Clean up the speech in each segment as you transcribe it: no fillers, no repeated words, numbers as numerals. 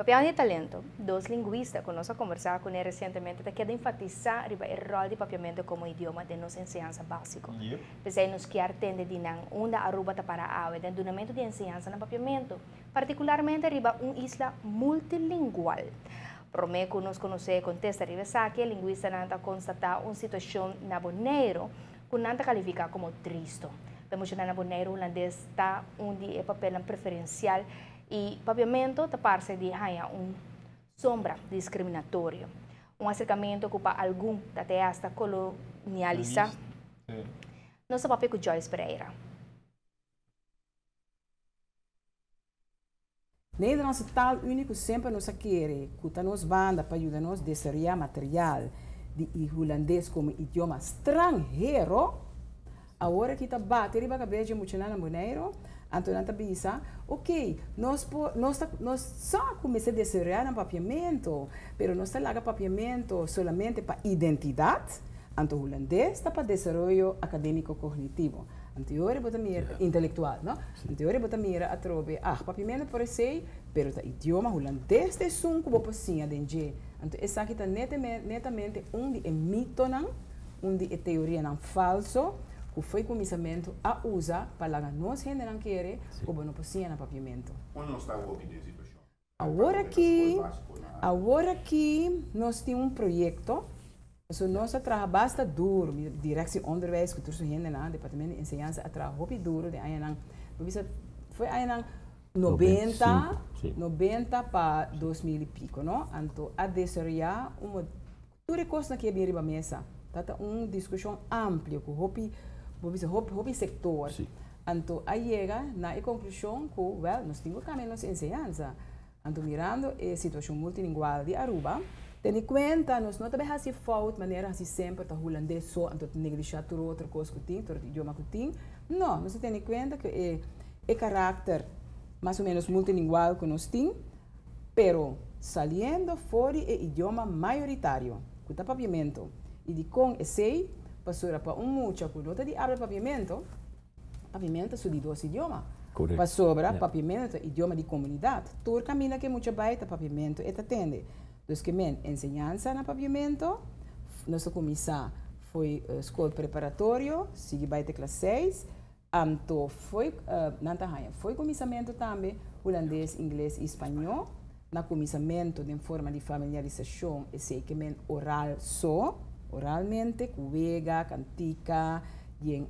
Papel de talento, dos linguistas que nós conversamos com ele recentemente, que querem enfatizar o rol de papiamento como idioma de nossa ensinança básica. Pese nos que atende de onde Aruba para a de endunamento de ensinança no papiamento, particularmente riba isla multilingual. Promeco nos conhecer contesta riba que linguista nanta constatar uma situação na Bonaire que nanta qualifica como triste. Vemos na Bonaire holandês está onde é papel preferencial e papiamento da parte de sombra discriminatório. Acercamento que para algum da teasta colonialista. Nosso papel com Joyce Pereira. Nederlandse taal único sempre nos quer, que nos banda para ajudar-nos a desarrollar material de holandês como idioma estrangeiro. Agora que está batendo a cabeça muito na Bonaire, então nanta bisa, ok, nós só começamos a desarrollar um papiamento, pero nós lá papiamento solamente para identidade, então holandês está para desenvolvimento acadêmico cognitivo. Anterior bota mira intelectual, não? Anterior bota mira a trobe, papiamento por si, pero o idioma holandês é som como pocinha dentro. Então essa aqui está netamente de mito não, de teoria não falso. Que foi começamento a usar para nós gente não querer como não possível no papiamento. Onde nós estamos ouvindo situação? Agora que nós temos projeto, nós trabalhamos bastante duro, direção onderwijs, que todos gente na departamento de ensinança trabalha bem duro, de aí não, foi aí não 90 para 2000 e pico, não? Então a desarrollar tudo coisa que é bem riba mesa, tá uma discussão ampla com hobby sector. Então, aí chega na conclusão que, nós temos caminhos de ensinança. Então, mirando a situação multilingual de Aruba, tendo em conta, nós não também fazemos falta, maneira assim sempre, tá holandês só, então, negligenciar toda outra coisa que tem, todo idioma que tem. Não, nós temos em conta que é caráter mais ou menos multilingual que nós temos, pero saliendo fora o idioma maioritário, que está papiamento, e de com esse passou para mucha cultura de abre papiamento é de dois idiomas. Para sobra papiamento idioma de comunidade. Todo caminho que muita baita papiamento é atende. Então que ensinança na papiamento, nós começar foi escola preparatório, sigue baita classe 6, então foi foi começamento também holandês, inglês e espanhol. Na começamento de forma de familiarização, esse que oral só. Oralmente, cuega, cantica, e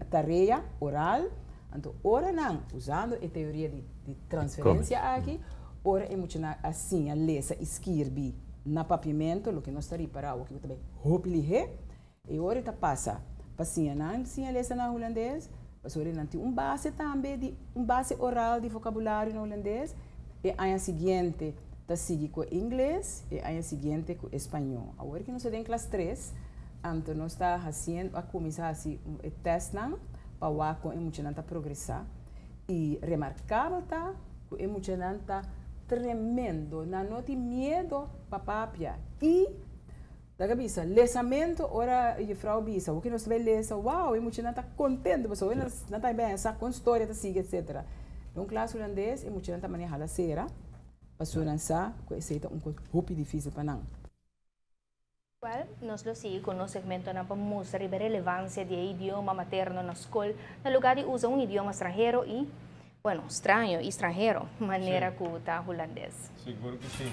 tarefa oral. Então, ora não, usando a teoria de transferência aqui, ora é muito assim, a lesa, escrever na papiamento, o que nós estamos reparando, o que também roupa e ora está passa, passinha não, sim, a lesa na holandês, mas ora não tem base também, base oral de vocabulário no holandês, e aí a seguinte, sigue com inglês e aí seguinte com espanhol. Agora que nós estamos em classe 3, então nós estamos fazendo a começar assim um teste para ver como a progressar e remarcável tá que a tremendo, não tem medo para papia e da cabeça, lesamento ora e frau bisa, o que nós vai ler, uau, está contente, mas não está bem, essa com história da siga etc. Então classe holandês e manejar a cera. Assurança que esse é pouco difícil para nós. Nós lo seguimos com o segmento para mostrar a relevância do idioma materno na escola, no lugar de usar idioma estrangeiro e, estranho e estrangeiro, maneira que está holandês. Seguro que sim.